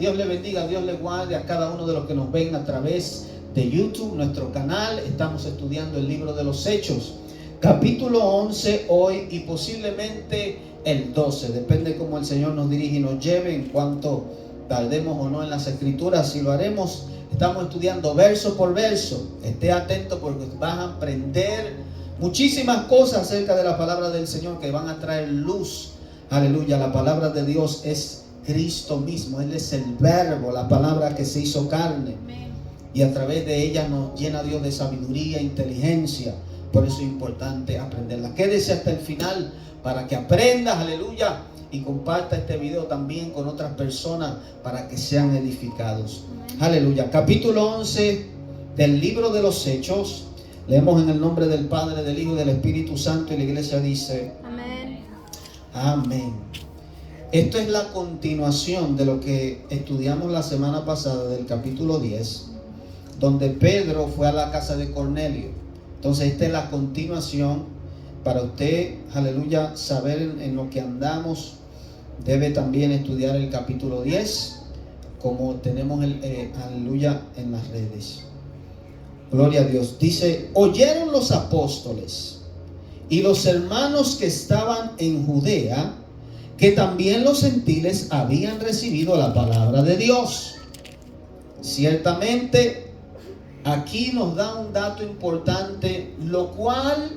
Dios le bendiga, Dios le guarde a cada uno de los que nos ven a través de YouTube, nuestro canal. Estamos estudiando el libro de los Hechos, capítulo 11 hoy y posiblemente el 12. Depende cómo el Señor nos dirige y nos lleve en cuanto tardemos o no en las escrituras. Si lo haremos, estamos estudiando verso por verso. Esté atento porque vas a aprender muchísimas cosas acerca de la palabra del Señor que van a traer luz. Aleluya, la palabra de Dios es Cristo mismo. Él es el verbo, la palabra que se hizo carne. Y a través de ella nos llena Dios de sabiduría, inteligencia. Por eso es importante aprenderla. Quédese hasta el final para que aprendas, aleluya, y comparta este video también con otras personas para que sean edificados. Aleluya. Capítulo 11 del libro de los Hechos. Leemos en el nombre del Padre, del Hijo y del Espíritu Santo, y la iglesia dice: amén. Amén. Esto es la continuación de lo que estudiamos la semana pasada del capítulo 10, donde Pedro fue a la casa de Cornelio. Entonces esta es la continuación. Para usted, aleluya, saber en lo que andamos, debe también estudiar el capítulo 10, como tenemos aleluya en las redes. Gloria a Dios. Dice: oyeron los apóstoles y los hermanos que estaban en Judea que también los gentiles habían recibido la palabra de Dios. Ciertamente, aquí nos da un dato importante, lo cual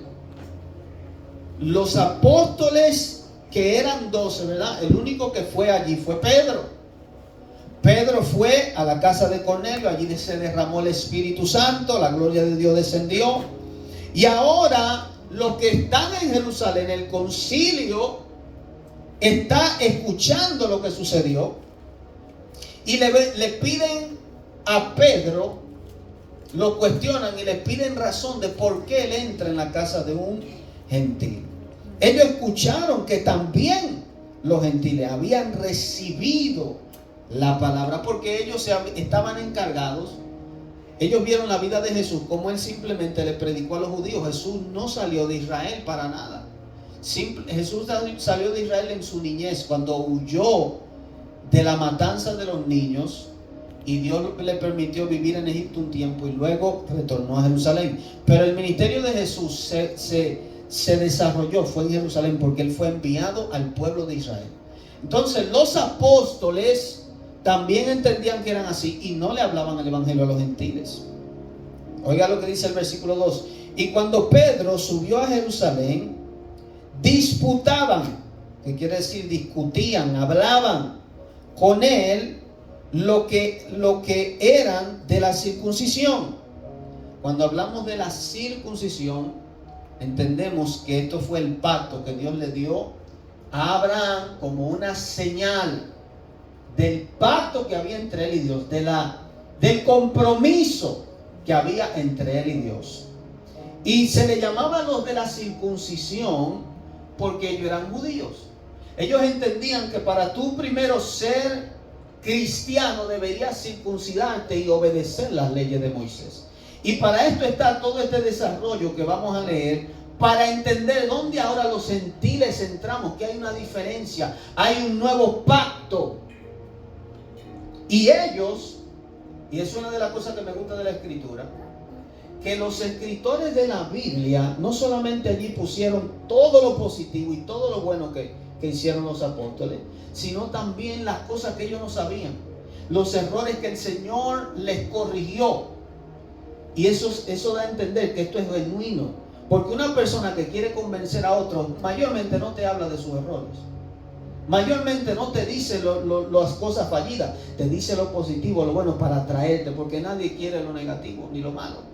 los apóstoles, que eran 12, ¿verdad? El único que fue allí fue Pedro. Pedro fue a la casa de Cornelio, allí se derramó el Espíritu Santo, la gloria de Dios descendió. Y ahora los que están en Jerusalén, el concilio está escuchando lo que sucedió y le piden a Pedro, lo cuestionan y le piden razón de por qué él entra en la casa de un gentil. Ellos escucharon que también los gentiles habían recibido la palabra, porque ellos estaban encargados. Ellos vieron la vida de Jesús, como él simplemente le predicó a los judíos. Jesús no salió de Israel para nada. Jesús salió de Israel en su niñez, cuando huyó de la matanza de los niños, y Dios le permitió vivir en Egipto un tiempo y luego retornó a Jerusalén. Pero el ministerio de Jesús se desarrolló, fue en Jerusalén, porque él fue enviado al pueblo de Israel. Entonces los apóstoles también entendían que eran así y no le hablaban el evangelio a los gentiles. Oiga lo que dice el versículo 2: y cuando Pedro subió a Jerusalén, disputaban, que quiere decir discutían, hablaban con él lo que eran de la circuncisión. Cuando hablamos de la circuncisión, entendemos que esto fue el pacto que Dios le dio a Abraham como una señal del pacto que había entre él y Dios, del compromiso que había entre él y Dios. Y se le llamaba a los de la circuncisión porque ellos eran judíos. Ellos entendían que para tú primero ser cristiano deberías circuncidarte y obedecer las leyes de Moisés. Y para esto está todo este desarrollo que vamos a leer, para entender dónde ahora los gentiles entramos, que hay una diferencia, hay un nuevo pacto. Y ellos, y es una de las cosas que me gusta de la escritura, que los escritores de la Biblia no solamente allí pusieron todo lo positivo y todo lo bueno que hicieron los apóstoles, sino también las cosas que ellos no sabían, los errores que el Señor les corrigió. Y eso da a entender que esto es genuino, porque una persona que quiere convencer a otros mayormente no te habla de sus errores, mayormente no te dice las cosas fallidas, te dice lo positivo, lo bueno, para atraerte, porque nadie quiere lo negativo ni lo malo.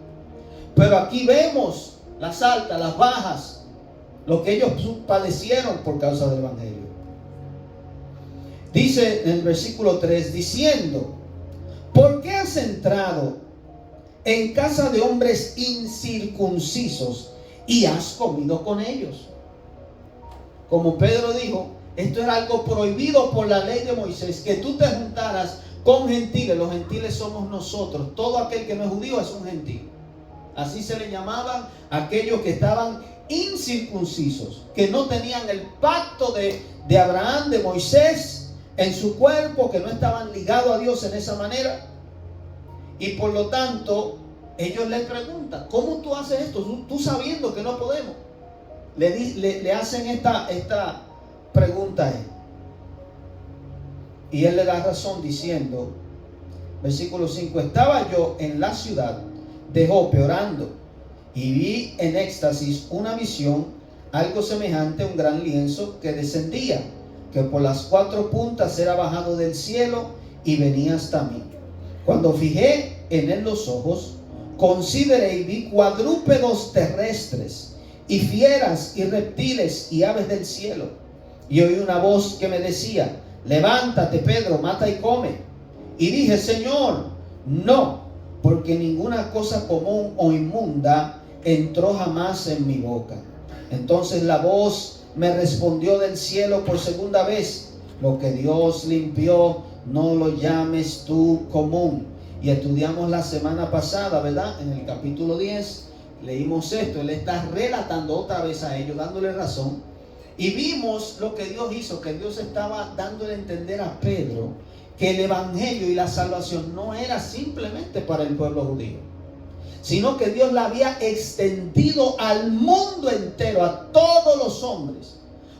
Pero aquí vemos las altas, las bajas, lo que ellos padecieron por causa del evangelio. Dice en el versículo 3, diciendo: ¿por qué has entrado en casa de hombres incircuncisos y has comido con ellos? Como Pedro dijo, esto era algo prohibido por la ley de Moisés, que tú te juntaras con gentiles. Los gentiles somos nosotros. Todo aquel que no es judío es un gentil. Así se le llamaban aquellos que estaban incircuncisos, que no tenían el pacto de Abraham, de Moisés, en su cuerpo, que no estaban ligados a Dios en esa manera. Y por lo tanto, ellos le preguntan, ¿cómo tú haces esto? Tú sabiendo que no podemos. Le hacen esta pregunta a él. Y él le da razón diciendo, versículo 5, estaba yo en la ciudad de Jope orando, y vi en éxtasis una visión, algo semejante a un gran lienzo que descendía, que por las 4 puntas era bajado del cielo y venía hasta mí. Cuando fijé en él los ojos, consideré y vi cuadrúpedos terrestres, y fieras y reptiles y aves del cielo. Y oí una voz que me decía, levántate, Pedro, mata y come. Y dije, Señor, no, porque ninguna cosa común o inmunda entró jamás en mi boca. Entonces la voz me respondió del cielo por segunda vez, lo que Dios limpió, no lo llames tú común. Y estudiamos la semana pasada, ¿verdad? En el capítulo 10, leímos esto. Él está relatando otra vez a ellos, dándole razón. Y vimos lo que Dios hizo, que Dios estaba dándole a entender a Pedro que el evangelio y la salvación no era simplemente para el pueblo judío, sino que Dios la había extendido al mundo entero, a todos los hombres.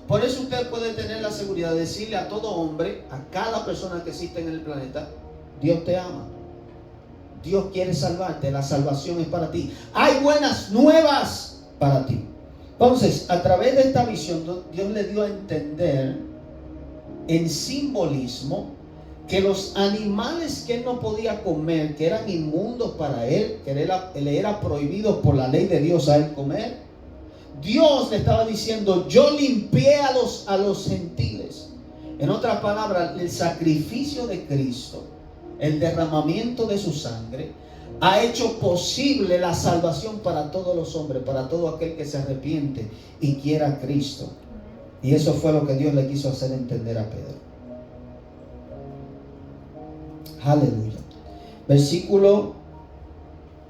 Por eso usted puede tener la seguridad de decirle a todo hombre, a cada persona que existe en el planeta, Dios te ama, Dios quiere salvarte, la salvación es para ti, hay buenas nuevas para ti. Entonces, a través de esta visión, Dios le dio a entender en simbolismo que los animales que él no podía comer, que eran inmundos para él, que le era prohibido por la ley de Dios a él comer, Dios le estaba diciendo, yo limpié a los gentiles. En otras palabras, el sacrificio de Cristo, el derramamiento de su sangre, ha hecho posible la salvación para todos los hombres, para todo aquel que se arrepiente y quiera a Cristo. Y eso fue lo que Dios le quiso hacer entender a Pedro. Aleluya. Versículo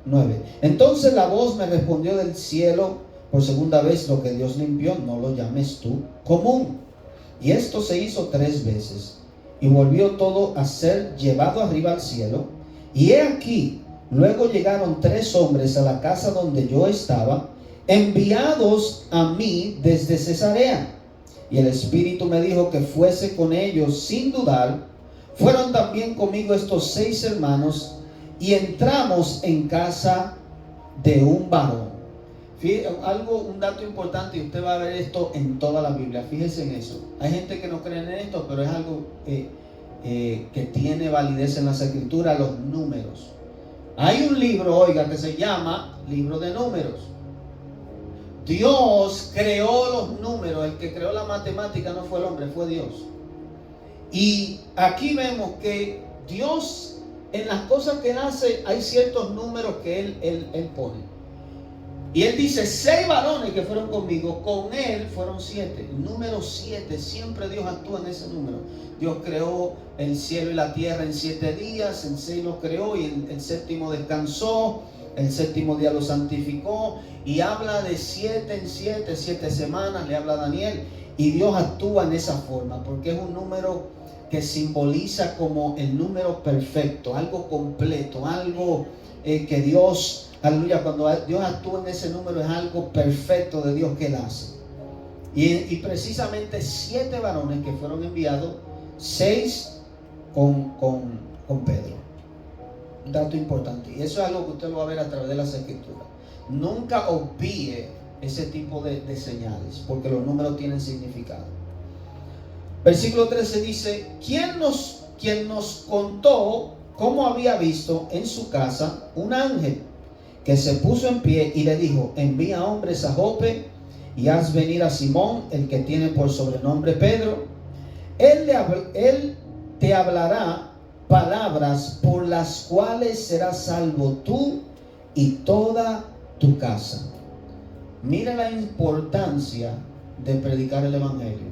9. Entonces la voz me respondió del cielo por segunda vez, lo que Dios limpió, no lo llames tú común. Y esto se hizo 3 veces. Y volvió todo a ser llevado arriba al cielo. Y he aquí, luego llegaron 3 hombres a la casa donde yo estaba, enviados a mí desde Cesarea. Y el Espíritu me dijo que fuese con ellos sin dudar. Fueron también conmigo estos 6 hermanos, y entramos en casa de un varón. Un dato importante, y usted va a ver esto en toda la Biblia. Fíjese en eso. Hay gente que no cree en esto, pero es algo que tiene validez en las Escrituras, los números. Hay un libro, oiga, que se llama Libro de Números. Dios creó los números. El que creó la matemática no fue el hombre, fue Dios. Y aquí vemos que Dios, en las cosas que hace, hay ciertos números que Él pone. Y Él dice, 6 varones que fueron conmigo, con Él fueron 7. El número 7, siempre Dios actúa en ese número. Dios creó el cielo y la tierra en 7 días, en 6 los creó y el séptimo descansó, el séptimo día lo santificó. Y habla de 7 en 7, 7 semanas, le habla a Daniel. Y Dios actúa en esa forma, porque es un número que simboliza como el número perfecto, algo completo, algo que Dios, aleluya, cuando Dios actúa en ese número es algo perfecto de Dios que Él hace. Y precisamente 7 varones que fueron enviados, 6 con Pedro. Un dato importante, y eso es algo que usted lo va a ver a través de las Escrituras. Nunca obvíe ese tipo de señales, porque los números tienen significado. Versículo 13 dice, ¿quién nos contó cómo había visto en su casa un ángel que se puso en pie y le dijo, envía hombres a Jope y haz venir a Simón, el que tiene por sobrenombre Pedro. Él te hablará palabras por las cuales serás salvo tú y toda tu casa. Mira la importancia de predicar el evangelio.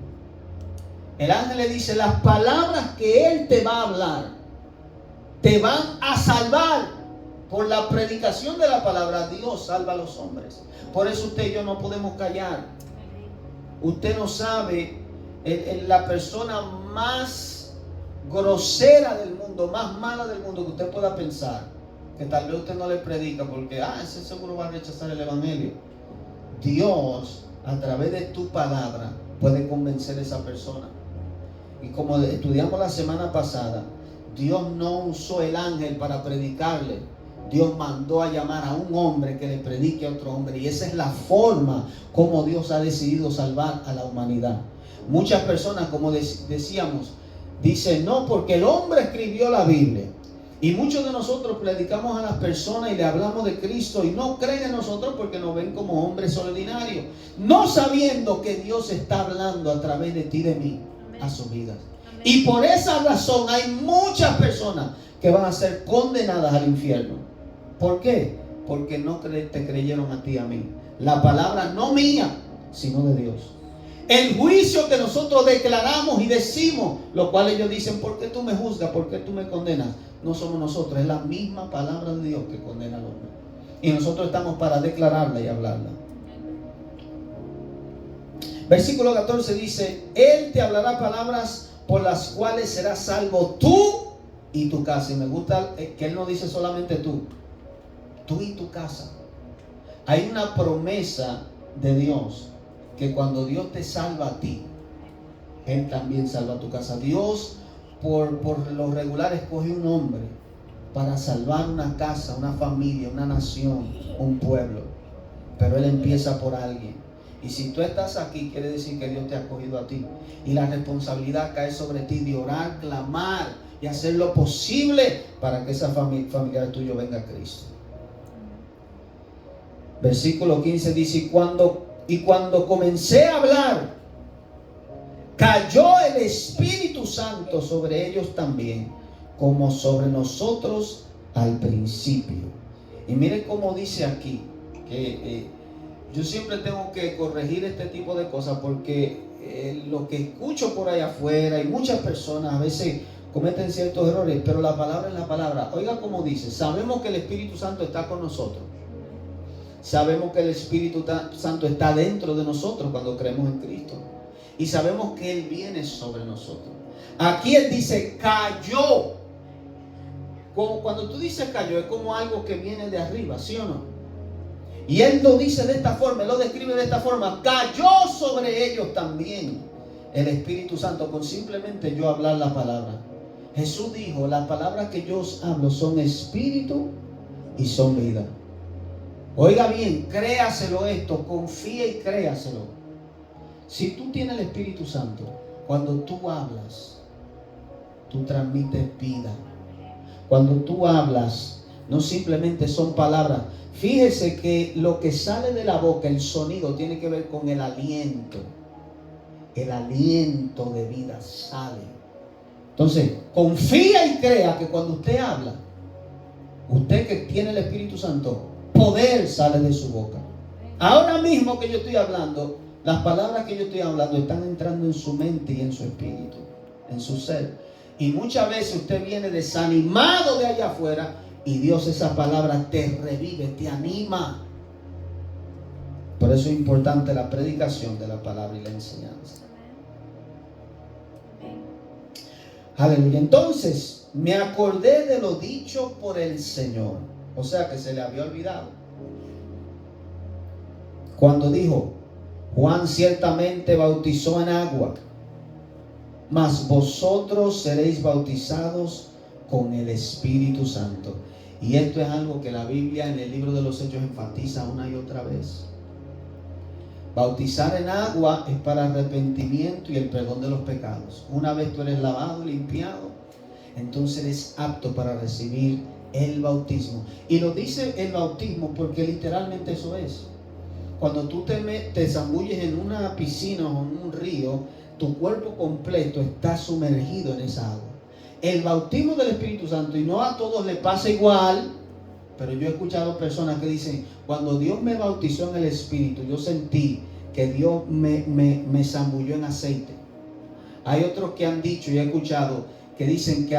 El ángel le dice, las palabras que Él te va a hablar te van a salvar. Por la predicación de la palabra, Dios salva a los hombres. Por eso usted y yo no podemos callar. Usted no sabe, la persona más grosera del mundo, más mala del mundo que usted pueda pensar, que tal vez usted no le predica porque, ese seguro va a rechazar el evangelio. Dios, a través de tu palabra, puede convencer a esa persona. Y como estudiamos la semana pasada, Dios no usó el ángel para predicarle. Dios mandó a llamar a un hombre que le predique a otro hombre. Y esa es la forma como Dios ha decidido salvar a la humanidad. Muchas personas, como decíamos, dicen, no, porque el hombre escribió la Biblia. Y muchos de nosotros predicamos a las personas y le hablamos de Cristo y no creen en nosotros porque nos ven como hombres ordinarios, no sabiendo que Dios está hablando a través de ti y de mí. Amén. A sus vidas. Amén. Y por esa razón hay muchas personas que van a ser condenadas al infierno. ¿Por qué? Porque no te creyeron a ti y a mí. La palabra no mía, sino de Dios. El juicio que nosotros declaramos y decimos, lo cual ellos dicen, ¿por qué tú me juzgas? ¿Por qué tú me condenas? No somos nosotros, es la misma palabra de Dios que condena al hombre. Y nosotros estamos para declararla y hablarla. Versículo 14 dice, Él te hablará palabras por las cuales serás salvo tú y tu casa. Y me gusta que Él no dice solamente tú y tu casa. Hay una promesa de Dios que cuando Dios te salva a ti, Él también salva a tu casa. Dios por lo regular escoge un hombre para salvar una casa, una familia, una nación, un pueblo. Pero Él empieza por alguien. Y si tú estás aquí, quiere decir que Dios te ha escogido a ti. Y la responsabilidad cae sobre ti de orar, clamar y hacer lo posible para que esa familiar tuyo venga a Cristo. Versículo 15 dice, y cuando comencé a hablar, cayó el Espíritu Santo sobre ellos también, como sobre nosotros al principio. Y miren cómo dice aquí, que yo siempre tengo que corregir este tipo de cosas, porque lo que escucho por allá afuera, y muchas personas a veces cometen ciertos errores, pero la palabra es la palabra. Oiga cómo dice, sabemos que el Espíritu Santo está con nosotros. Sabemos que el Espíritu Santo está dentro de nosotros cuando creemos en Cristo. Y sabemos que Él viene sobre nosotros. Aquí Él dice, cayó. Cuando tú dices cayó, es como algo que viene de arriba, ¿sí o no? Y Él lo dice de esta forma, Él lo describe de esta forma. Cayó sobre ellos también el Espíritu Santo con simplemente yo hablar la palabra. Jesús dijo, las palabras que yo os hablo son espíritu y son vida. Oiga bien, créaselo esto, confía y créaselo. Si tú tienes el Espíritu Santo, cuando tú hablas, tú transmites vida. Cuando tú hablas, no simplemente son palabras. Fíjese que lo que sale de la boca, el sonido, tiene que ver con el aliento. El aliento de vida sale. Entonces, confía y crea que cuando usted habla, usted que tiene el Espíritu Santo, poder sale de su boca. Ahora mismo que yo estoy hablando, las palabras que yo estoy hablando están entrando en su mente y en su espíritu, en su ser. Y muchas veces usted viene desanimado de allá afuera y Dios esa palabra te revive, te anima. Por eso es importante la predicación de la palabra y la enseñanza. Aleluya. Entonces me acordé de lo dicho por el Señor. O sea que se le había olvidado. Cuando dijo, Juan ciertamente bautizó en agua, mas vosotros seréis bautizados con el Espíritu Santo. Y esto es algo que la Biblia en el libro de los Hechos enfatiza una y otra vez. Bautizar en agua es para arrepentimiento y el perdón de los pecados. Una vez tú eres lavado, limpiado, entonces eres apto para recibir el bautismo. Y lo dice el bautismo porque literalmente eso es. Cuando tú te zambulles en una piscina o en un río, tu cuerpo completo está sumergido en esa agua. El bautismo del Espíritu Santo, y no a todos le pasa igual, pero yo he escuchado personas que dicen, cuando Dios me bautizó en el Espíritu, yo sentí que Dios me zambulló en aceite. Hay otros que han dicho, y he escuchado, que dicen que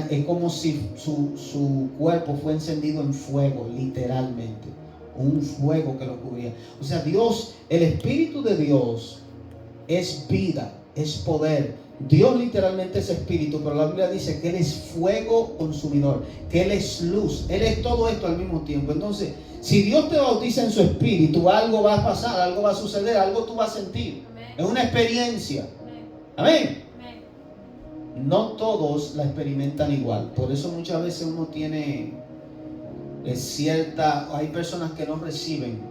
es como si su cuerpo fue encendido en fuego, literalmente. Un fuego que lo cubría. O sea, Dios, el Espíritu de Dios es vida, es poder, Dios literalmente es espíritu, pero la Biblia dice que Él es fuego consumidor, que Él es luz, Él es todo esto al mismo tiempo. Entonces, si Dios te bautiza en su espíritu, algo va a pasar, algo va a suceder, algo tú vas a sentir. Amén. Es una experiencia. Amén. Amén. No todos la experimentan igual. Por eso muchas veces uno tiene hay personas que no reciben.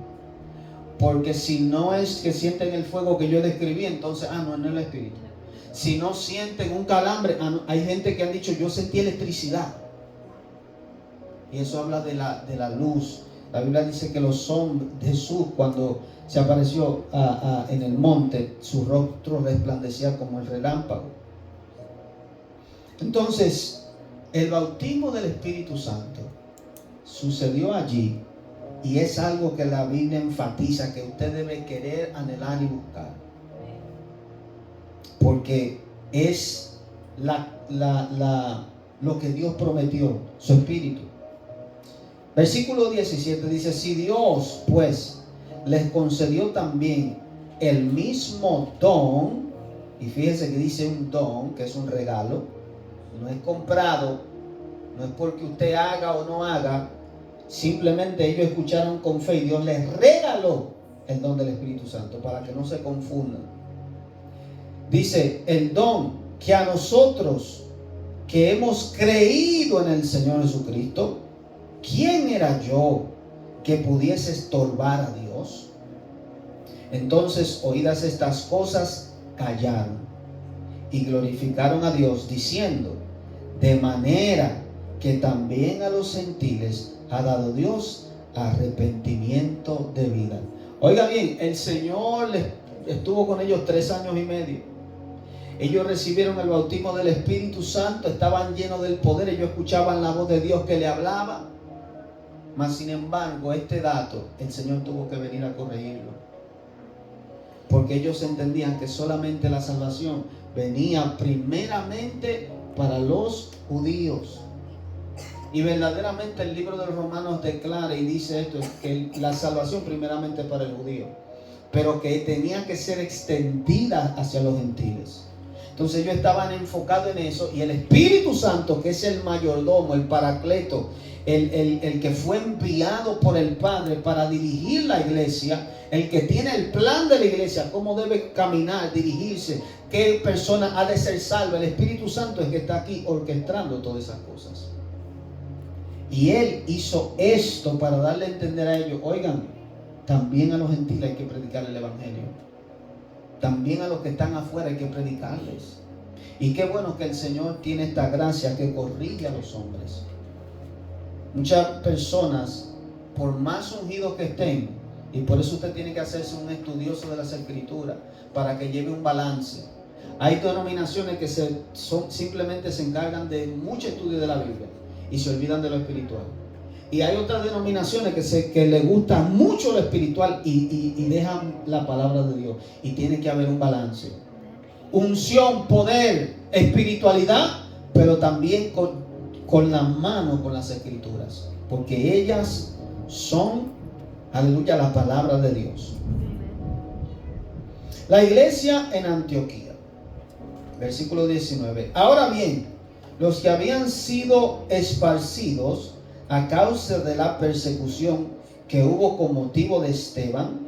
Porque si no es que sienten el fuego que yo describí, entonces, no es el espíritu. Si no sienten un calambre, hay gente que han dicho, yo sentí electricidad. Y eso habla de la luz. La Biblia dice que los hombres, Jesús, cuando se apareció en el monte, su rostro resplandecía como el relámpago. Entonces, el bautismo del Espíritu Santo sucedió allí, y es algo que la Biblia enfatiza, que usted debe querer, anhelar y buscar. Porque es lo que Dios prometió, su Espíritu. Versículo 17 dice, si Dios pues les concedió también el mismo don, y fíjense que dice un don, que es un regalo, no es comprado, no es porque usted haga o no haga, simplemente ellos escucharon con fe y Dios les regaló el don del Espíritu Santo, para que no se confundan. Dice, el don que a nosotros que hemos creído en el Señor Jesucristo, ¿quién era yo que pudiese estorbar a Dios? Entonces, oídas estas cosas, callaron y glorificaron a Dios, diciendo, de manera que también a los gentiles ha dado Dios arrepentimiento de vida. Oiga bien, el Señor estuvo con ellos 3 años y medio. Ellos recibieron el bautismo del Espíritu Santo, estaban llenos del poder, ellos escuchaban la voz de Dios que le hablaba. Mas sin embargo, este dato el Señor tuvo que venir a corregirlo, porque ellos entendían que solamente la salvación venía primeramente para los judíos. Y verdaderamente el libro de los Romanos declara y dice esto, que la salvación primeramente para el judío, pero que tenía que ser extendida hacia los gentiles. Entonces ellos estaban enfocados en eso, y el Espíritu Santo, que es el mayordomo, el paracleto, el que fue enviado por el Padre para dirigir la iglesia, el que tiene el plan de la iglesia, cómo debe caminar, dirigirse, qué persona ha de ser salva, el Espíritu Santo es que está aquí orquestando todas esas cosas. Y Él hizo esto para darle a entender a ellos, oigan, también a los gentiles hay que predicar el Evangelio. También a los que están afuera hay que predicarles. Y qué bueno que el Señor tiene esta gracia que corrige a los hombres. Muchas personas, por más ungidos que estén, y por eso usted tiene que hacerse un estudioso de las Escrituras, para que lleve un balance. Hay denominaciones que simplemente se encargan de mucho estudio de la Biblia y se olvidan de lo espiritual. Y hay otras denominaciones que les gusta mucho lo espiritual y dejan la palabra de Dios. Y tiene que haber un balance. Unción, poder, espiritualidad, pero también con la mano con las Escrituras. Porque ellas son, aleluya, la palabra de Dios. La iglesia en Antioquía. Versículo 19. Ahora bien, los que habían sido esparcidos a causa de la persecución que hubo con motivo de Esteban,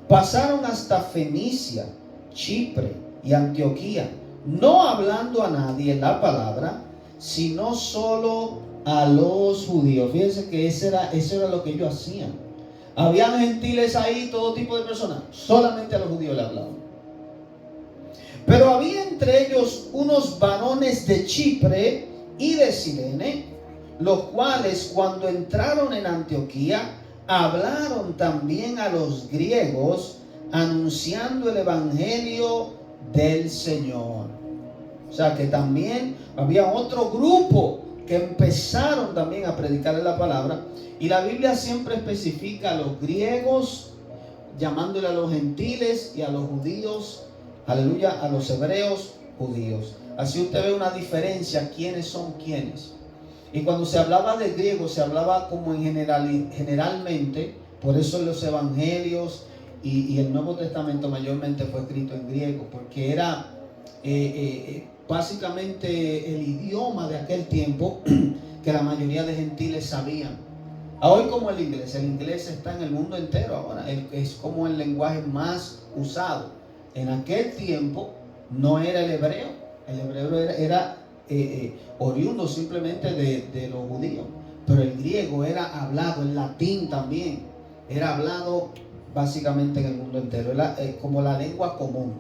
pasaron hasta Fenicia, Chipre y Antioquía, no hablando a nadie la palabra, sino solo a los judíos. Fíjense que eso era lo que ellos hacían. Habían gentiles ahí, todo tipo de personas, solamente a los judíos le hablaban. Pero había entre ellos unos varones de Chipre y de Cirene, los cuales cuando entraron en Antioquía hablaron también a los griegos, anunciando el evangelio del Señor. O sea que también había otro grupo que empezaron también a predicar la palabra. Y la Biblia siempre especifica a los griegos, llamándole a los gentiles, y a los judíos, aleluya, a los hebreos judíos. Así usted ve una diferencia, quiénes son quiénes. Y cuando se hablaba de griego, se hablaba como en generalmente, por eso los evangelios y el Nuevo Testamento mayormente fue escrito en griego, porque era básicamente el idioma de aquel tiempo que la mayoría de gentiles sabían. Hoy como el inglés está en el mundo entero ahora, es como el lenguaje más usado. En aquel tiempo no era el hebreo era oriundo simplemente de los judíos, pero el griego era hablado, el latín también era hablado básicamente en el mundo entero, era como la lengua común.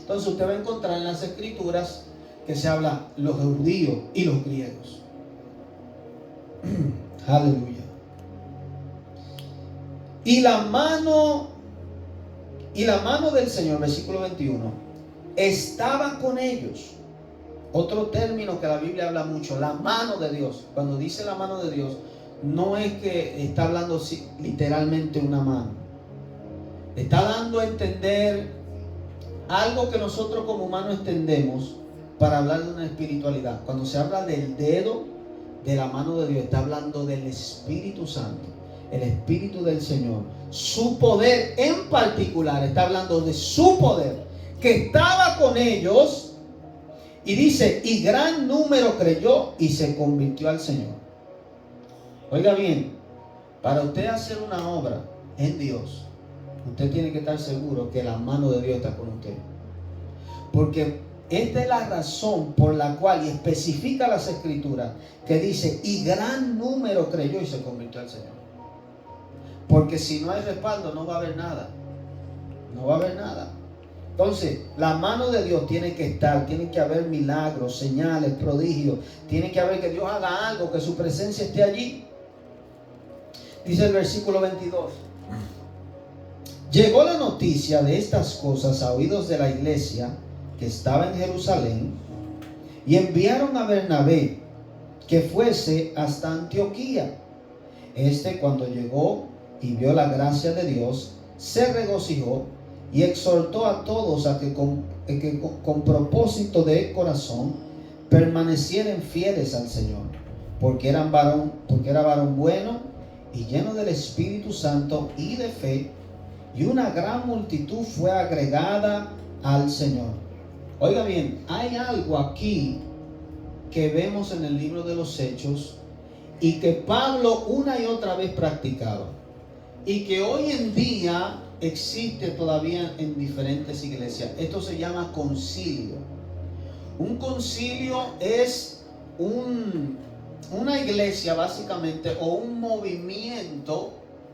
Entonces usted va a encontrar en las escrituras que se habla los judíos y los griegos. Aleluya. Y la mano del Señor, versículo 21, estaba con ellos. Otro término que la Biblia habla mucho, la mano de Dios. Cuando dice la mano de Dios, no es que está hablando literalmente una mano. Está dando a entender algo que nosotros como humanos entendemos para hablar de una espiritualidad. Cuando se habla del dedo de la mano de Dios, está hablando del Espíritu Santo, el Espíritu del Señor. Su poder en particular, está hablando de su poder, que estaba con ellos. Y dice, y gran número creyó y se convirtió al Señor. Oiga bien, para usted hacer una obra en Dios, usted tiene que estar seguro que la mano de Dios está con usted. Porque esta es la razón por la cual, y especifica las escrituras, que dice, y gran número creyó y se convirtió al Señor. Porque si no hay respaldo, no va a haber nada. No va a haber nada. Entonces, la mano de Dios tiene que estar, tiene que haber milagros, señales, prodigios. Tiene que haber que Dios haga algo, que su presencia esté allí. Dice el versículo 22. Llegó la noticia de estas cosas a oídos de la iglesia que estaba en Jerusalén, y enviaron a Bernabé que fuese hasta Antioquía. Cuando llegó y vio la gracia de Dios, se regocijó y exhortó a todos a que con propósito de corazón permanecieran fieles al Señor, porque era varón bueno y lleno del Espíritu Santo y de fe, y una gran multitud fue agregada al Señor. Oiga bien, hay algo aquí que vemos en el libro de los Hechos y que Pablo una y otra vez practicaba, y que hoy en día existe todavía en diferentes iglesias. Esto se llama concilio. Un concilio es una iglesia básicamente, o un movimiento,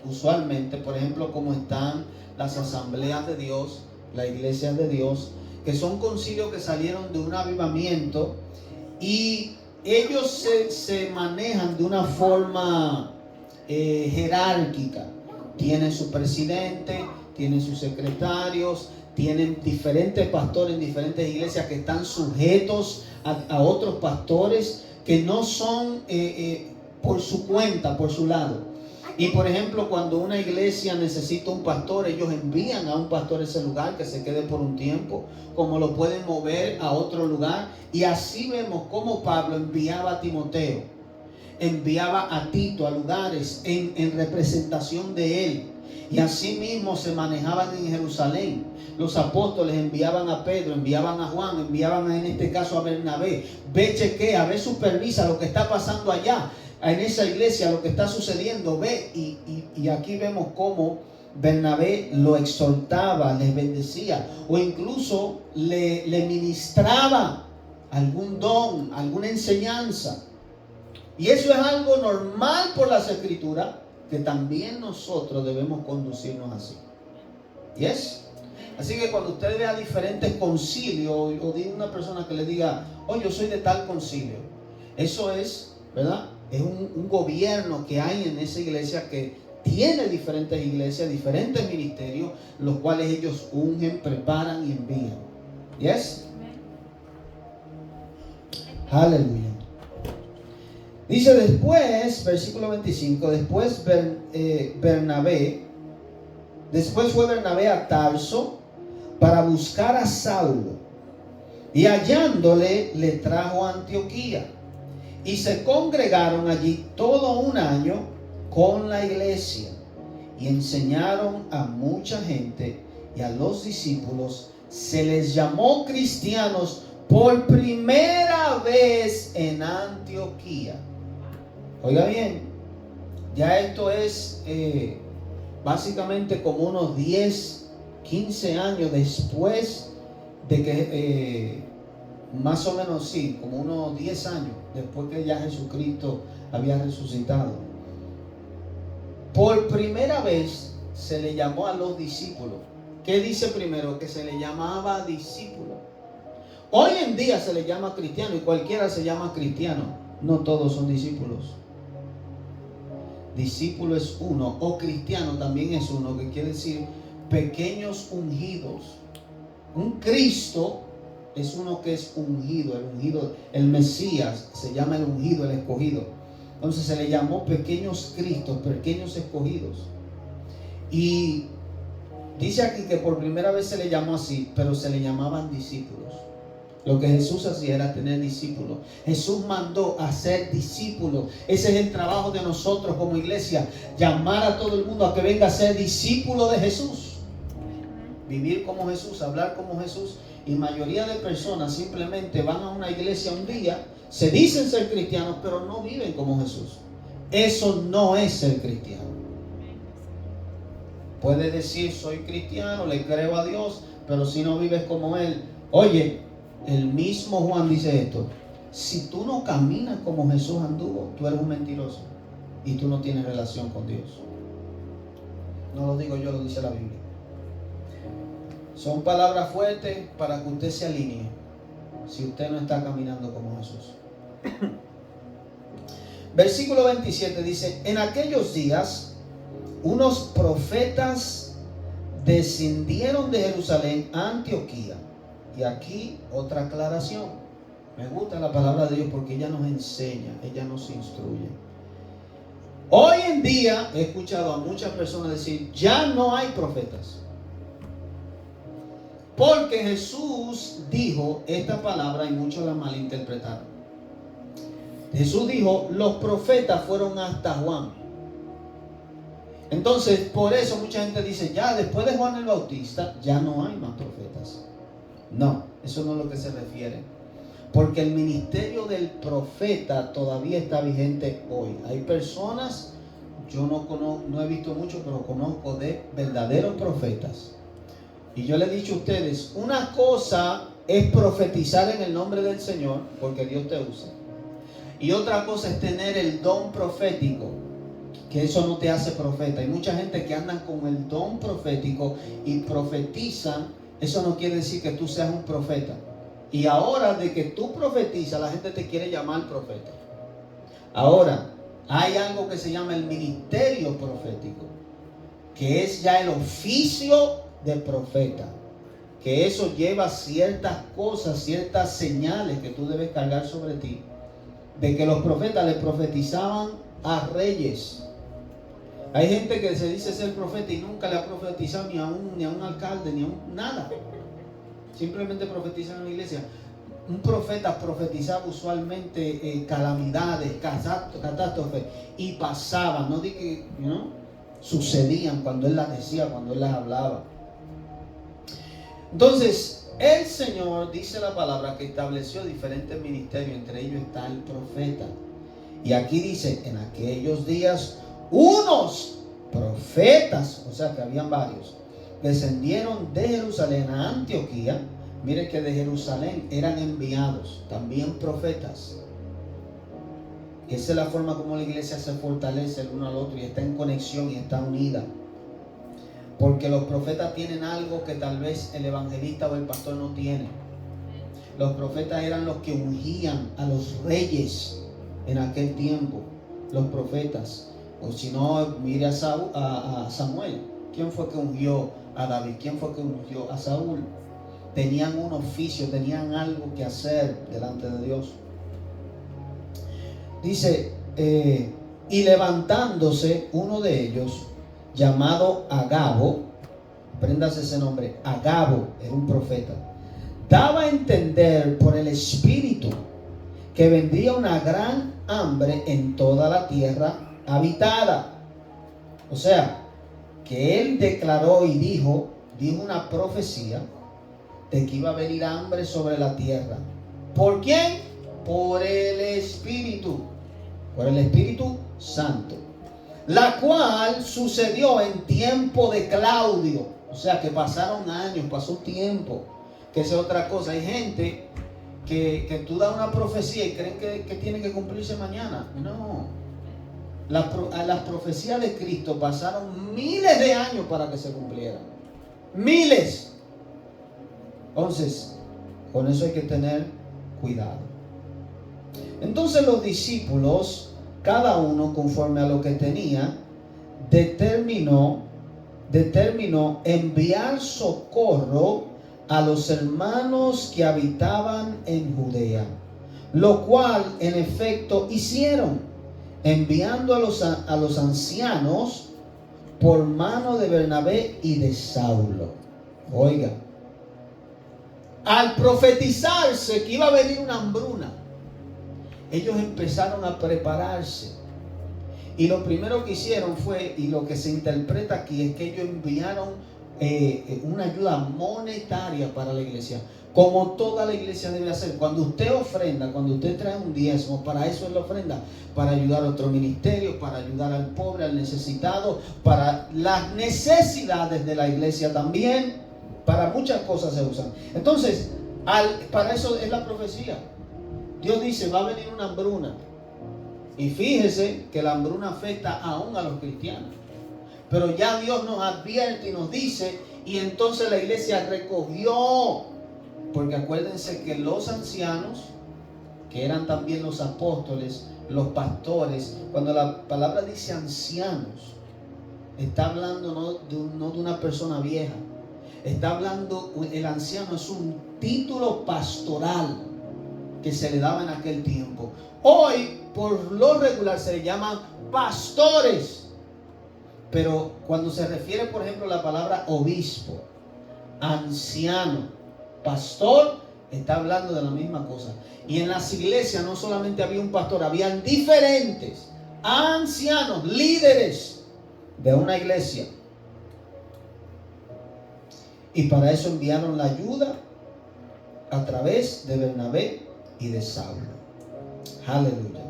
usualmente, por ejemplo, como están las asambleas de Dios, la iglesia de Dios, que son concilios que salieron de un avivamiento, y ellos se manejan de una forma jerárquica. Tienen su presidente, tienen sus secretarios, tienen diferentes pastores en diferentes iglesias que están sujetos a otros pastores que no son por su cuenta, por su lado. Y por ejemplo, cuando una iglesia necesita un pastor, ellos envían a un pastor a ese lugar que se quede por un tiempo, como lo pueden mover a otro lugar. Y así vemos cómo Pablo enviaba a Timoteo, enviaba a Tito a lugares en representación de él. Y así mismo se manejaban en Jerusalén. Los apóstoles enviaban a Pedro, enviaban a Juan, enviaban en este caso a Bernabé. Ve, chequea, ve, supervisa lo que está pasando allá en esa iglesia, lo que está sucediendo. Ve, y aquí vemos cómo Bernabé lo exhortaba, les bendecía, o incluso le ministraba algún don, alguna enseñanza. Y eso es algo normal por las escrituras, que también nosotros debemos conducirnos así. ¿Yes? Así que cuando usted vea diferentes concilios, o diga una persona que le diga, oh, yo soy de tal concilio, eso es, ¿verdad? Es un gobierno que hay en esa iglesia, que tiene diferentes iglesias, diferentes ministerios, los cuales ellos ungen, preparan y envían. ¿Yes? Aleluya. Dice después, versículo 25, después fue Bernabé a Tarso para buscar a Saulo, y hallándole le trajo a Antioquía, y se congregaron allí todo un año con la iglesia, y enseñaron a mucha gente, y a los discípulos se les llamó cristianos por primera vez en Antioquía. Oiga bien, ya esto es básicamente como unos 10, 15 años después de que, más o menos sí, como unos 10 años después que ya Jesucristo había resucitado. Por primera vez se le llamó a los discípulos. ¿Qué dice primero? Que se le llamaba discípulo. Hoy en día se le llama cristiano y cualquiera se llama cristiano. No todos son discípulos. Discípulo es uno, o cristiano también es uno, que quiere decir pequeños ungidos. Un Cristo es uno que es ungido, el Mesías se llama el ungido, el escogido. Entonces se le llamó pequeños Cristos, pequeños escogidos. Y dice aquí que por primera vez se le llamó así, pero se le llamaban discípulos. Lo que Jesús hacía era tener discípulos. Jesús mandó a ser discípulos. Ese es el trabajo de nosotros como iglesia. Llamar a todo el mundo a que venga a ser discípulo de Jesús. Vivir como Jesús, hablar como Jesús. Y mayoría de personas simplemente van a una iglesia un día, se dicen ser cristianos, pero no viven como Jesús. Eso no es ser cristiano. Puedes decir soy cristiano, le creo a Dios, pero si no vives como Él. Oye, el mismo Juan dice esto: si tú no caminas como Jesús anduvo, tú eres un mentiroso y tú no tienes relación con Dios. No lo digo yo, lo dice la Biblia. Son palabras fuertes para que usted se alinee si usted no está caminando como Jesús. Versículo 27 dice: en aquellos días unos profetas descendieron de Jerusalén a Antioquía. Y aquí otra aclaración. Me gusta la palabra de Dios porque ella nos enseña, ella nos instruye. Hoy en día he escuchado a muchas personas decir: ya no hay profetas. Porque Jesús dijo esta palabra y muchos la malinterpretaron. Jesús dijo: los profetas fueron hasta Juan. Entonces, por eso mucha gente dice: ya después de Juan el Bautista, ya no hay más profetas. No, eso no es lo que se refiere. Porque el ministerio del profeta todavía está vigente hoy. Hay personas, yo no he visto mucho, pero conozco de verdaderos profetas. Y yo le he dicho a ustedes, una cosa es profetizar en el nombre del Señor, porque Dios te usa. Y otra cosa es tener el don profético, que eso no te hace profeta. Hay mucha gente que andan con el don profético y profetizan. Eso no quiere decir que tú seas un profeta. Y ahora de que tú profetizas, la gente te quiere llamar profeta. Ahora, hay algo que se llama el ministerio profético, que es ya el oficio de profeta, que eso lleva ciertas cosas, ciertas señales que tú debes cargar sobre ti, de que los profetas le profetizaban a reyes. Hay gente que se dice ser profeta y nunca le ha profetizado ni a un alcalde, ni a nada. Simplemente profetizan en la iglesia. Un profeta profetizaba usualmente calamidades, catástrofes, y pasaban, no digo que sucedían cuando él las decía, cuando él las hablaba. Entonces, el Señor, dice la palabra, que estableció diferentes ministerios, entre ellos está el profeta. Y aquí dice: en aquellos días unos profetas, o sea que habían varios, descendieron de Jerusalén a Antioquía. Mire que de Jerusalén eran enviados también profetas. Esa es la forma como la iglesia se fortalece el uno al otro y está en conexión y está unida. Porque los profetas tienen algo que tal vez el evangelista o el pastor no tiene. Los profetas eran los que ungían a los reyes en aquel tiempo. Los profetas. O si no, mire a Samuel. ¿Quién fue que ungió a David? ¿Quién fue que ungió a Saúl? Tenían un oficio, tenían algo que hacer delante de Dios. Dice, y levantándose uno de ellos, llamado Agabo, préndase ese nombre, Agabo, era un profeta, daba a entender por el Espíritu que vendría una gran hambre en toda la tierra habitada. O sea, que él declaró y dijo una profecía de que iba a venir hambre sobre la tierra. ¿Por quién? Por el Espíritu. Por el Espíritu Santo. La cual sucedió en tiempo de Claudio. O sea que pasaron años, pasó tiempo. Que esa es otra cosa. Hay gente que tú das una profecía y creen que tiene que cumplirse mañana. No. Las profecías de Cristo pasaron miles de años para que se cumplieran. Miles. Entonces, con eso hay que tener cuidado. Entonces los discípulos, cada uno conforme a lo que tenía, determinó enviar socorro a los hermanos que habitaban en Judea, lo cual en efecto hicieron, enviando a los ancianos por mano de Bernabé y de Saulo. Oiga, al profetizarse que iba a venir una hambruna, ellos empezaron a prepararse. Y lo primero que hicieron fue, y lo que se interpreta aquí, es que ellos enviaron una ayuda monetaria para la iglesia, como toda la iglesia debe hacer. Cuando usted ofrenda, cuando usted trae un diezmo, para eso es la ofrenda, para ayudar a otro ministerio, para ayudar al pobre, al necesitado, para las necesidades de la iglesia también, para muchas cosas se usan. Entonces, para eso es la profecía. Dios dice, va a venir una hambruna. Y fíjese que la hambruna afecta aún a los cristianos. Pero ya Dios nos advierte y nos dice, y entonces la iglesia recogió. Porque acuérdense que los ancianos, que eran también los apóstoles, los pastores, cuando la palabra dice ancianos, está hablando no de una persona vieja. Está hablando, el anciano es un título pastoral que se le daba en aquel tiempo. Hoy, por lo regular, se le llaman pastores. Pero cuando se refiere, por ejemplo, a la palabra obispo, anciano, pastor, está hablando de la misma cosa. Y en las iglesias no solamente había un pastor, habían diferentes ancianos, líderes de una iglesia. Y para eso enviaron la ayuda a través de Bernabé y de Saulo. Aleluya.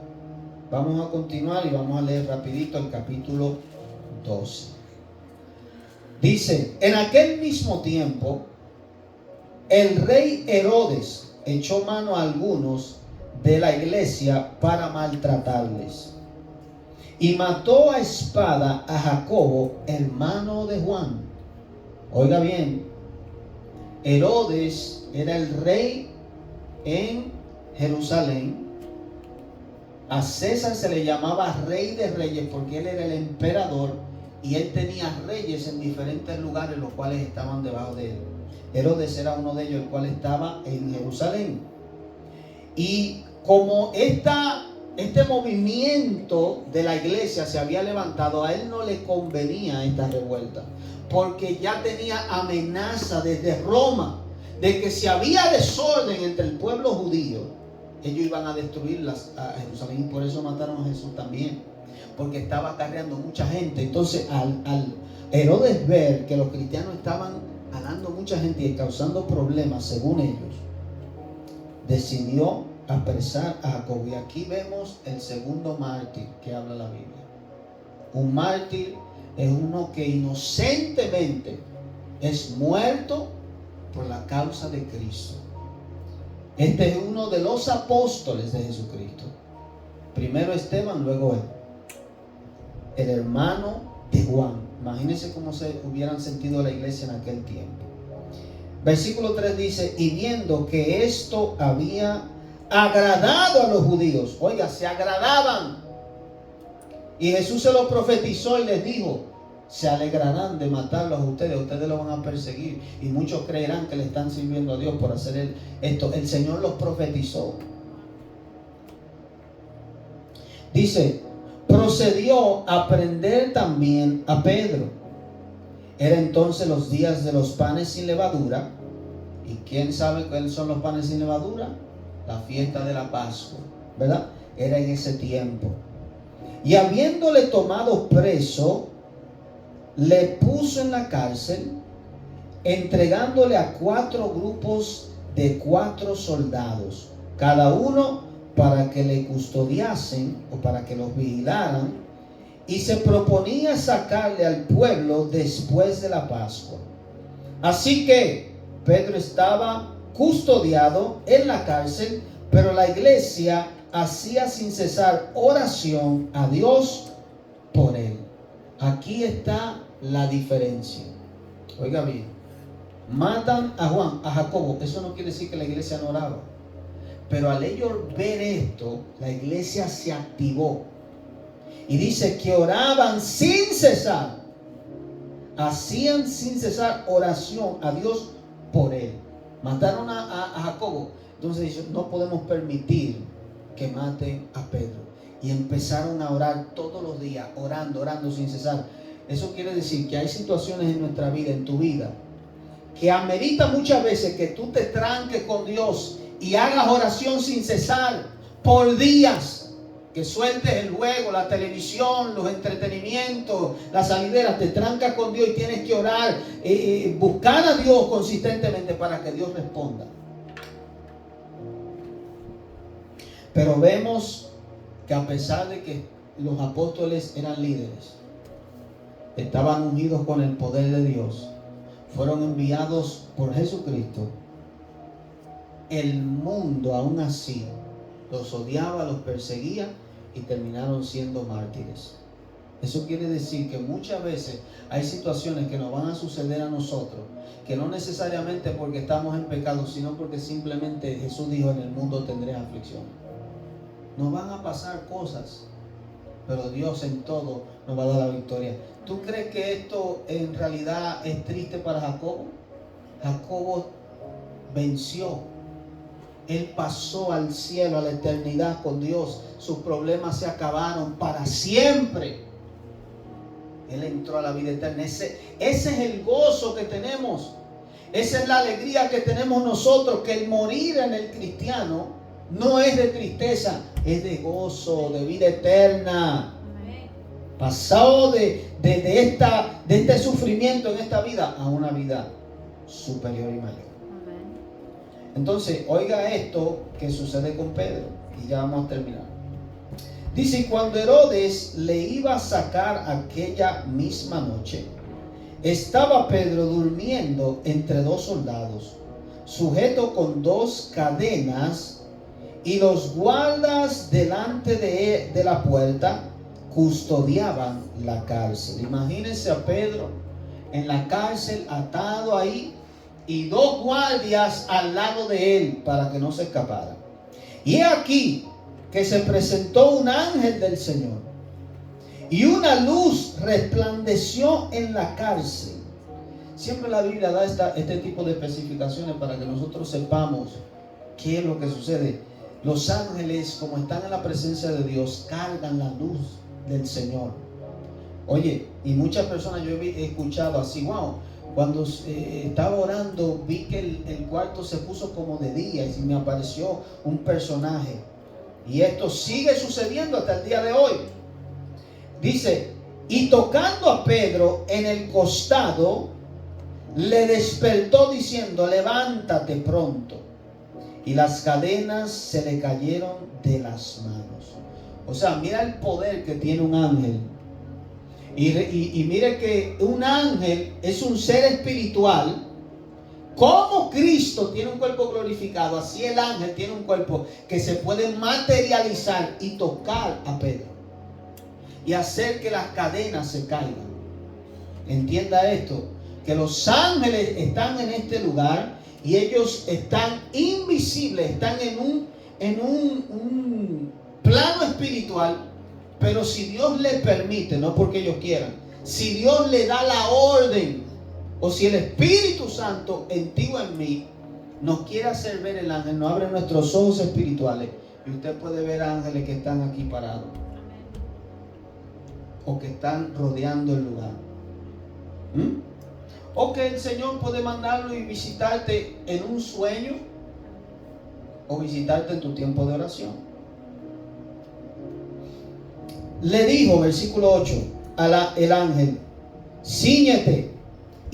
Vamos a continuar y vamos a leer rapidito el capítulo 12. Dice, en aquel mismo tiempo, el rey Herodes echó mano a algunos de la iglesia para maltratarles. Y mató a espada a Jacobo, hermano de Juan. Oiga bien, Herodes era el rey en Jerusalén. A César se le llamaba rey de reyes porque él era el emperador y él tenía reyes en diferentes lugares, los cuales estaban debajo de él. Herodes era uno de ellos, el cual estaba en Jerusalén. Y como este movimiento de la iglesia se había levantado, a él no le convenía esta revuelta, porque ya tenía amenaza desde Roma de que si había desorden entre el pueblo judío, ellos iban a destruir a Jerusalén. Y por eso mataron a Jesús también, porque estaba acarreando mucha gente. Entonces al Herodes ver que los cristianos estaban ganando mucha gente y causando problemas según ellos, decidió apresar a Jacobo. Y aquí vemos el segundo mártir que habla la Biblia. Un mártir es uno que inocentemente es muerto por la causa de Cristo. Este es uno de los apóstoles de Jesucristo. Primero Esteban, luego él. El hermano de Juan. Imagínense cómo se hubieran sentido la iglesia en aquel tiempo. Versículo 3 dice, y viendo que esto había agradado a los judíos. Oiga, se agradaban. Y Jesús se lo profetizó y les dijo, se alegrarán de matarlos a ustedes lo van a perseguir y muchos creerán que le están sirviendo a Dios por hacer esto. El Señor los profetizó. Dice, procedió a prender también a Pedro. Era entonces los días de los panes sin levadura. ¿Y quién sabe cuáles son los panes sin levadura? La fiesta de la Pascua, ¿verdad? Era en ese tiempo. Y habiéndole tomado preso, le puso en la cárcel entregándole a 4 grupos de 4 soldados, cada uno para que le custodiasen o para que los vigilaran, y se proponía sacarle al pueblo después de la Pascua. Así que Pedro estaba custodiado en la cárcel, pero la iglesia hacía sin cesar oración a Dios por él. Aquí está la diferencia. Oiga bien, matan a Juan, a Jacobo. Eso no quiere decir que la iglesia no oraba, pero al ellos ver esto, la iglesia se activó y dice que oraban sin cesar, hacían sin cesar oración a Dios por él. Mataron a Jacobo, entonces dice, no podemos permitir que maten a Pedro. Y empezaron a orar todos los días, orando sin cesar. Eso quiere decir que hay situaciones en nuestra vida, en tu vida, que amerita muchas veces que tú te tranques con Dios y hagas oración sin cesar por días. Que sueltes el juego, la televisión, los entretenimientos, las salideras, te trancas con Dios y tienes que orar, buscar a Dios consistentemente para que Dios responda. Pero vemos que a pesar de que los apóstoles eran líderes, estaban unidos con el poder de Dios, fueron enviados por Jesucristo, el mundo aún así los odiaba, los perseguía y terminaron siendo mártires. Eso quiere decir que muchas veces hay situaciones que nos van a suceder a nosotros, que no necesariamente porque estamos en pecado, sino porque simplemente Jesús dijo, en el mundo tendré aflicción. Nos van a pasar cosas, pero Dios en todo nos va a dar la victoria. ¿Tú crees que esto en realidad es triste para Jacobo? Jacobo venció. Él pasó al cielo, a la eternidad con Dios. Sus problemas se acabaron para siempre. Él entró a la vida eterna. Ese es el gozo que tenemos. Esa es la alegría que tenemos nosotros. Que el morir en el cristiano no es de tristeza, es de gozo, de vida eterna. Pasado de este sufrimiento en esta vida a una vida superior y mayor. Entonces, oiga esto que sucede con Pedro, y ya vamos a terminar. Dice, y cuando Herodes le iba a sacar aquella misma noche, estaba Pedro durmiendo entre 2 soldados, sujeto con 2 cadenas, y los guardas delante de la puerta custodiaban la cárcel. Imagínense a Pedro en la cárcel, atado ahí, y 2 guardias al lado de él para que no se escapara. Y aquí que se presentó un ángel del Señor, y una luz resplandeció en la cárcel. Siempre la Biblia da este tipo de especificaciones para que nosotros sepamos qué es lo que sucede. Los ángeles, como están en la presencia de Dios, cargan la luz del Señor. Oye, y muchas personas yo he escuchado así, wow, cuando estaba orando vi que el cuarto se puso como de día y me apareció un personaje. Y esto sigue sucediendo hasta el día de hoy. Dice, y tocando a Pedro en el costado, le despertó diciendo, levántate pronto. Y las cadenas se le cayeron de las manos. O sea, mira el poder que tiene un ángel. Y mire que un ángel es un ser espiritual. Como Cristo tiene un cuerpo glorificado, así el ángel tiene un cuerpo que se puede materializar y tocar a Pedro y hacer que las cadenas se caigan. Entienda esto, que los ángeles están en este lugar y ellos están invisibles, están en un plano espiritual. Pero si Dios les permite, no porque ellos quieran, si Dios le da la orden, o si el Espíritu Santo en ti o en mí nos quiere hacer ver el ángel, nos abre nuestros ojos espirituales y usted puede ver ángeles que están aquí parados o que están rodeando el lugar. O que el Señor puede mandarlo y visitarte en un sueño o visitarte en tu tiempo de oración. Le dijo, versículo 8, el ángel, cíñete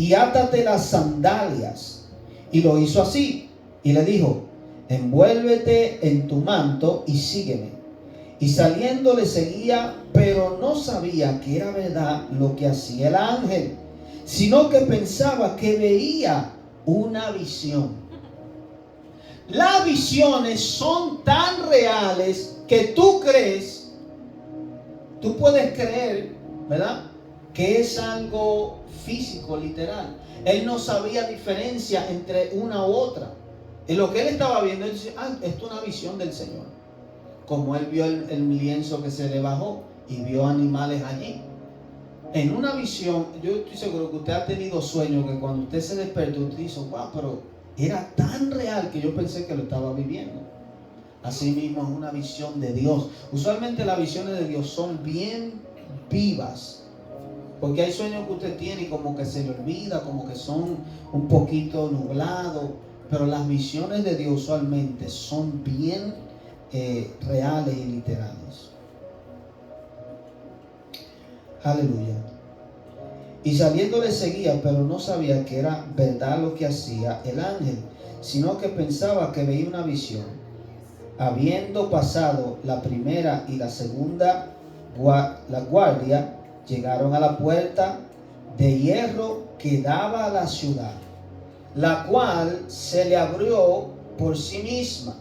y átate las sandalias. Y lo hizo así. Y le dijo, envuélvete en tu manto y sígueme. Y saliendo le seguía, pero no sabía que era verdad lo que hacía el ángel, sino que pensaba que veía una visión. Las visiones son tan reales que tú puedes creer, ¿verdad?, que es algo físico, literal. Él no sabía diferencia entre una u otra. En lo que él estaba viendo, él dice, esto es una visión del Señor. Como él vio el lienzo que se le bajó y vio animales allí. En una visión, yo estoy seguro que usted ha tenido sueños que cuando usted se despertó, usted dice, wow, pero era tan real que yo pensé que lo estaba viviendo. Así mismo es una visión de Dios. Usualmente las visiones de Dios son bien vivas. Porque hay sueños que usted tiene y como que se le olvida, como que son un poquito nublados. Pero las visiones de Dios usualmente son bien reales y literales. Aleluya. Y saliendo le seguía, pero no sabía que era verdad lo que hacía el ángel, sino que pensaba que veía una visión. Habiendo pasado la primera y la segunda la guardia, llegaron a la puerta de hierro que daba a la ciudad, la cual se le abrió por sí misma.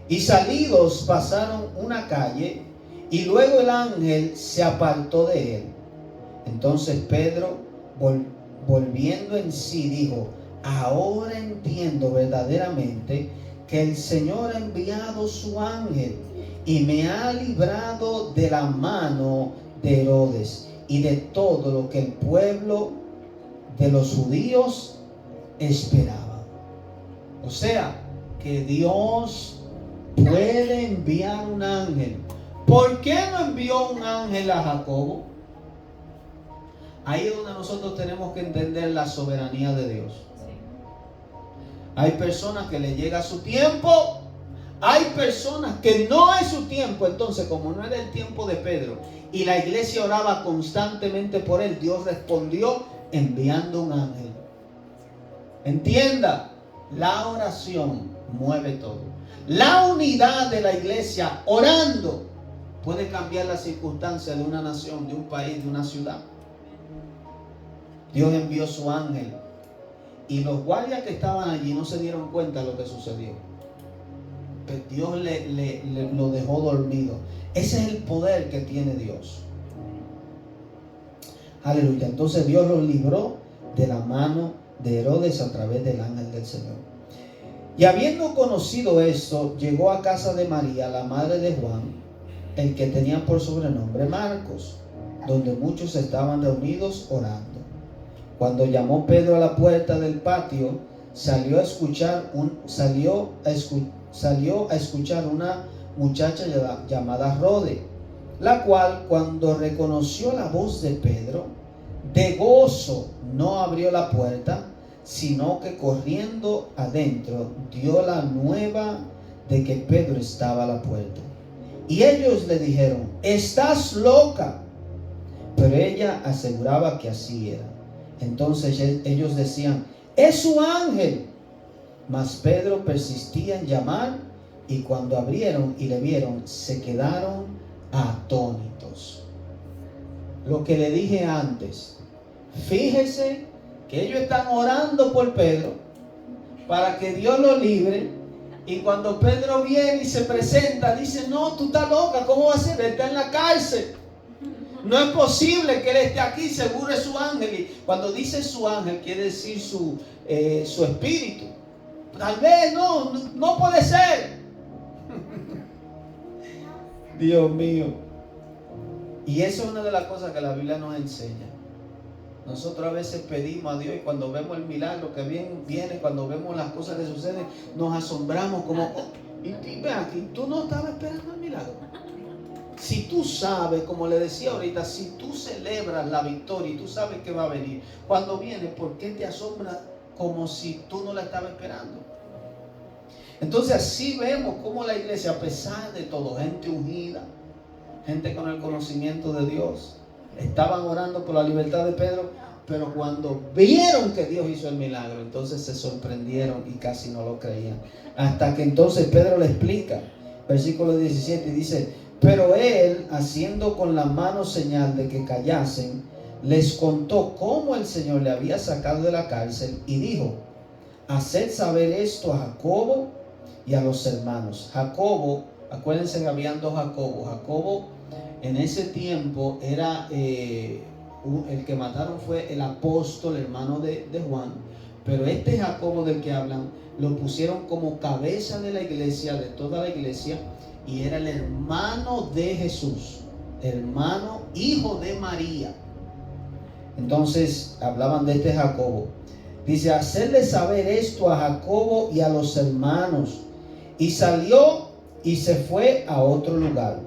Y salidos pasaron una calle, y luego el ángel se apartó de él. Entonces Pedro, volviendo en sí, dijo, ahora entiendo verdaderamente que el Señor ha enviado su ángel y me ha librado de la mano de Herodes y de todo lo que el pueblo de los judíos esperaba. O sea, que Dios puede enviar un ángel. ¿Por qué no envió un ángel a Jacobo? Ahí es donde nosotros tenemos que entender la soberanía de Dios. Hay personas que le llega su tiempo, hay personas que no es su tiempo. Entonces, como no era el tiempo de Pedro y la iglesia oraba constantemente por él, Dios respondió enviando un ángel. Entienda, la oración mueve todo. La unidad de la iglesia orando puede cambiar las circunstancias de una nación, de un país, de una ciudad. Dios envió su ángel y los guardias que estaban allí no se dieron cuenta de lo que sucedió. Pero Dios lo dejó dormido. Ese es el poder que tiene Dios. Aleluya. Entonces Dios los libró de la mano de Herodes a través del ángel del Señor. Y habiendo conocido esto, llegó a casa de María, la madre de Juan, el que tenía por sobrenombre Marcos, donde muchos estaban reunidos orando. Cuando llamó Pedro a la puerta del patio, salió a escuchar una muchacha llamada Rode, la cual, cuando reconoció la voz de Pedro, de gozo no abrió la puerta, sino que corriendo adentro dio la nueva de que Pedro estaba a la puerta. Y ellos le dijeron, ¿estás loca? Pero ella aseguraba que así era. Entonces ellos decían, es su ángel. Mas Pedro persistía en llamar, y cuando abrieron y le vieron, se quedaron atónitos. Lo que le dije antes, fíjese que ellos están orando por Pedro para que Dios lo libre, y cuando Pedro viene y se presenta, dice, no, tú estás loca, ¿cómo va a ser? Él está en la cárcel. No es posible que él esté aquí, seguro es su ángel. Y cuando dice su ángel, quiere decir su espíritu. Tal vez no puede ser. Dios mío. Y eso es una de las cosas que la Biblia nos enseña. Nosotros a veces pedimos a Dios y cuando vemos el milagro que viene, cuando vemos las cosas que suceden, nos asombramos como, y ve aquí, tú no estabas esperando el milagro. Si tú sabes, como le decía ahorita, si tú celebras la victoria y tú sabes que va a venir, cuando viene, ¿por qué te asombra como si tú no la estabas esperando? Entonces así vemos cómo la iglesia, a pesar de todo, gente ungida, gente con el conocimiento de Dios, estaban orando por la libertad de Pedro, Pero cuando vieron que Dios hizo el milagro, entonces se sorprendieron y casi no lo creían. Hasta que entonces Pedro le explica, versículo 17, y dice: pero él, haciendo con la mano señal de que callasen, les contó cómo el Señor le había sacado de la cárcel y dijo: haced saber esto a Jacobo y a los hermanos. Jacobo, acuérdense que habían dos Jacobos. Jacobo en ese tiempo era el que mataron, fue el apóstol, hermano de Juan. Pero este Jacobo del que hablan lo pusieron como cabeza de la iglesia, de toda la iglesia, y era el hermano de Jesús, hermano, hijo de María. Entonces hablaban de este Jacobo. Dice: hacerle saber esto a Jacobo y a los hermanos. Y salió y se fue a otro lugar.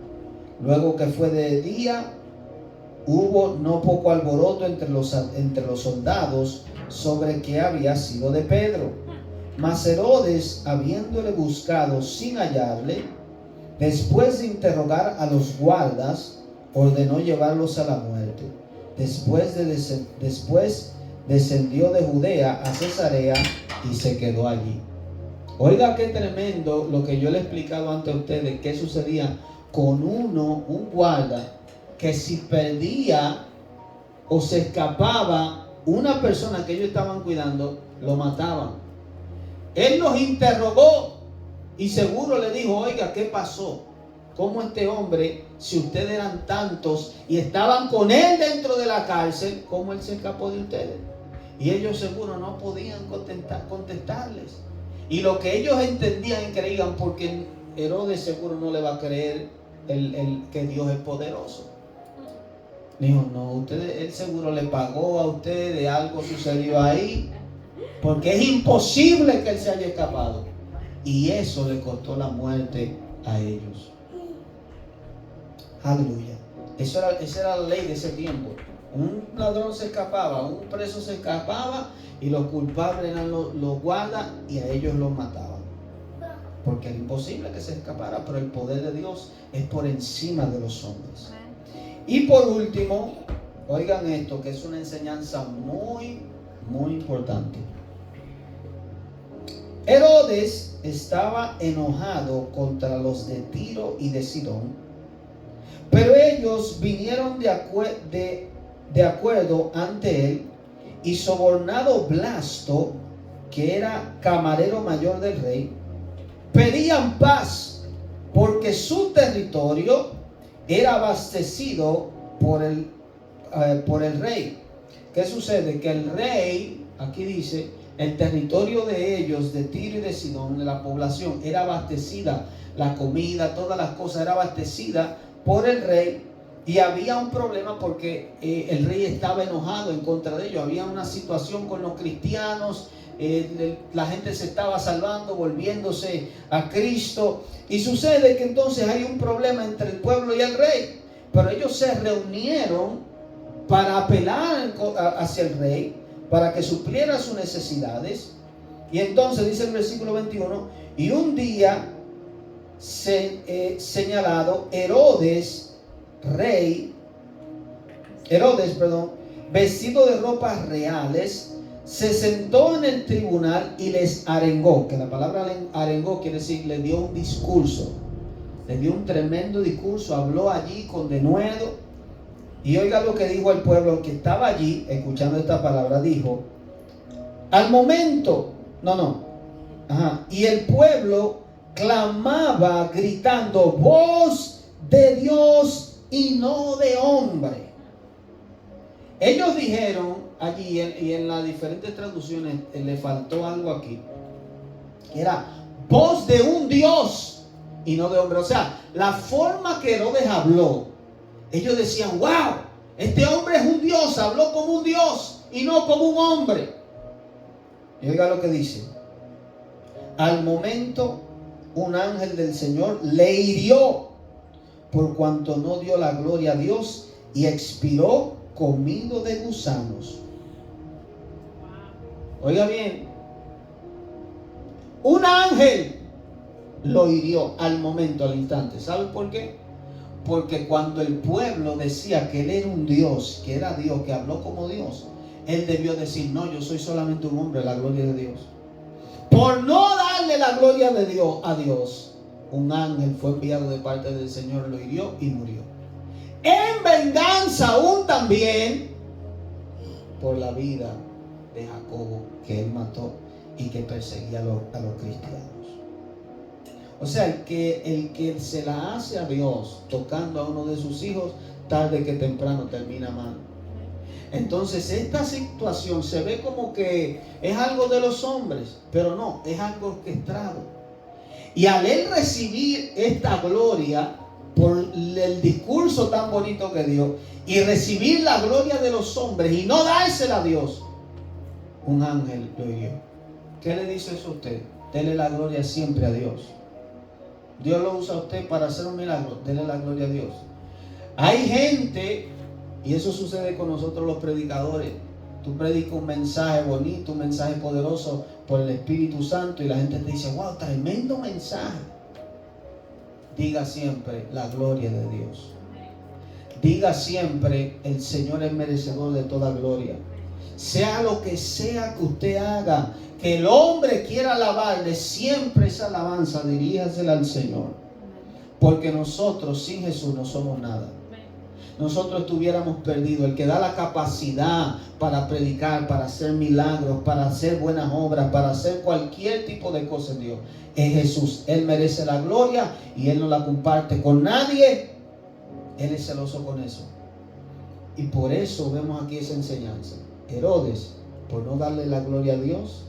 Luego que fue de día, hubo no poco alboroto entre los soldados sobre qué había sido de Pedro. Mas Herodes, habiéndole buscado sin hallarle, después de interrogar a los guardas, ordenó llevarlos a la muerte. Después descendió de Judea a Cesarea y se quedó allí. Oiga qué tremendo lo que yo le he explicado antes a ustedes, qué sucedía con un guarda, que si perdía o se escapaba una persona que ellos estaban cuidando, lo mataban. Él los interrogó y seguro le dijo: oiga, ¿qué pasó? ¿Cómo este hombre, si ustedes eran tantos y estaban con él dentro de la cárcel, cómo él se escapó de ustedes? Y ellos seguro no podían contestarles. Y lo que ellos entendían y creían, porque Herodes seguro no le va a creer que Dios es poderoso. Dijo: no, él seguro le pagó a ustedes, algo sucedió ahí, porque es imposible que él se haya escapado. Y eso le costó la muerte a ellos. Aleluya. Esa era la ley de ese tiempo. Un ladrón se escapaba, un preso se escapaba, y los culpables eran los guardas, y a ellos los mataban. Porque era imposible que se escapara, pero el poder de Dios es por encima de los hombres. Y por último, oigan esto, que es una enseñanza muy, muy importante. Herodes estaba enojado contra los de Tiro y de Sidón, pero ellos vinieron de acuerdo ante él, y sobornado Blasto, que era camarero mayor del rey, pedían paz, porque su territorio era abastecido por el rey. ¿Qué sucede? Que el rey, aquí dice, el territorio de ellos, de Tiro y de Sidón, de la población, era abastecida, la comida, todas las cosas, era abastecida por el rey. Y había un problema porque el rey estaba enojado en contra de ellos. Había una situación con los cristianos. La gente se estaba salvando, volviéndose a Cristo. Y sucede que entonces hay un problema entre el pueblo y el rey. Pero ellos se reunieron para apelar hacia el rey, para que supliera sus necesidades. Y entonces dice el versículo 21: y un día señalado, Herodes, vestido de ropas reales, se sentó en el tribunal y les arengó. Que la palabra arengó quiere decir, le dio un discurso, le dio un tremendo discurso, habló allí con denuedo. Y oiga lo que dijo el pueblo que estaba allí escuchando esta palabra. Dijo: al momento, y el pueblo clamaba gritando: voz de Dios y no de hombre. Ellos dijeron allí, y en las diferentes traducciones le faltó algo aquí, que era voz de un Dios y no de hombre. O sea, la forma que Herodes habló, ellos decían: wow, este hombre es un Dios, habló como un Dios y no como un hombre. Y oiga lo que dice: al momento un ángel del Señor le hirió, por cuanto no dio la gloria a Dios, y expiró comido de gusanos. Oiga bien, un ángel lo hirió al momento, al instante. ¿Sabe por qué? Porque cuando el pueblo decía que él era un Dios, que era Dios, que habló como Dios, Él debió decir, no, yo soy solamente un hombre, la gloria de Dios. Por no darle la gloria de Dios a Dios, un ángel fue enviado de parte del Señor, lo hirió y murió. En venganza aún también por la vida de Jacobo, que él mató y que perseguía a los cristianos. O sea, el que se la hace a Dios tocando a uno de sus hijos, tarde que temprano termina mal. Entonces esta situación se ve como que es algo de los hombres, pero no, es algo orquestado. Y al él recibir esta gloria por el discurso tan bonito que dio, y recibir la gloria de los hombres y no dársela a Dios, un ángel lo hirió. ¿Qué le dice eso a usted? Dele la gloria siempre a Dios. Dios lo usa a usted para hacer un milagro, dele la gloria a Dios. Hay gente, y eso sucede con nosotros los predicadores, tú predicas un mensaje bonito, un mensaje poderoso por el Espíritu Santo, y la gente te dice, wow, tremendo mensaje. Diga siempre la gloria de Dios. Diga siempre, el Señor es merecedor de toda gloria. Sea lo que sea que usted haga, que el hombre quiera alabarle, siempre esa alabanza diríjasela al Señor. Porque nosotros sin Jesús no somos nada. Nosotros estuviéramos perdidos. El que da la capacidad para predicar, para hacer milagros, para hacer buenas obras, para hacer cualquier tipo de cosa en Dios, es Jesús. Él merece la gloria y Él no la comparte con nadie. Él es celoso con eso. Y por eso vemos aquí esa enseñanza. Herodes, por no darle la gloria a Dios,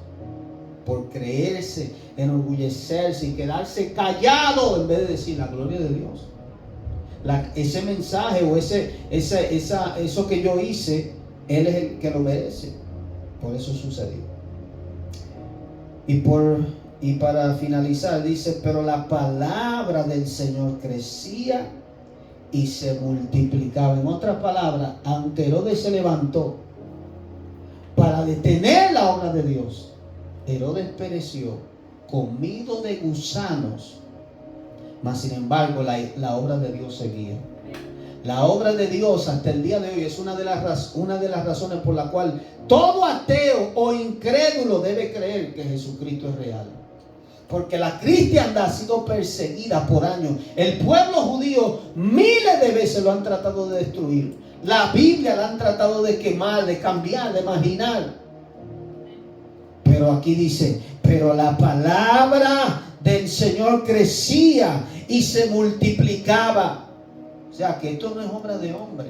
por creerse, enorgullecerse y quedarse callado en vez de decir la gloria de Dios. Ese mensaje o eso que yo hice, Él es el que lo merece. Por eso sucedió. Y para finalizar dice, pero la palabra del Señor crecía y se multiplicaba. En otras palabras, aunque Herodes se levantó para detener la obra de Dios, Herodes pereció comido de gusanos. Mas sin embargo la obra de Dios seguía. La obra de Dios hasta el día de hoy es una de las razones por la cual todo ateo o incrédulo debe creer que Jesucristo es real. Porque la cristiandad ha sido perseguida por años. El pueblo judío miles de veces lo han tratado de destruir. La Biblia la han tratado de quemar, de cambiar, de marginar. Pero aquí dice, pero la palabra del Señor crecía y se multiplicaba. O sea que esto no es obra de hombre.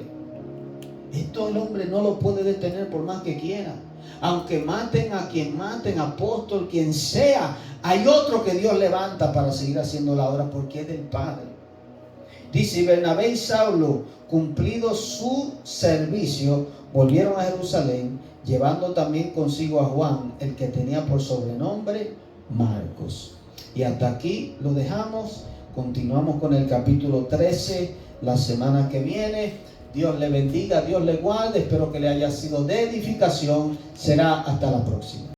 Esto el hombre no lo puede detener por más que quiera. Aunque maten a quien maten, apóstol, quien sea, hay otro que Dios levanta para seguir haciendo la obra porque es del Padre. Dice, Bernabé y Saulo, cumplido su servicio, volvieron a Jerusalén, llevando también consigo a Juan, el que tenía por sobrenombre Marcos. Y hasta aquí lo dejamos. Continuamos con el capítulo 13 la semana que viene. Dios le bendiga, Dios le guarde. Espero que le haya sido de edificación. Será hasta la próxima.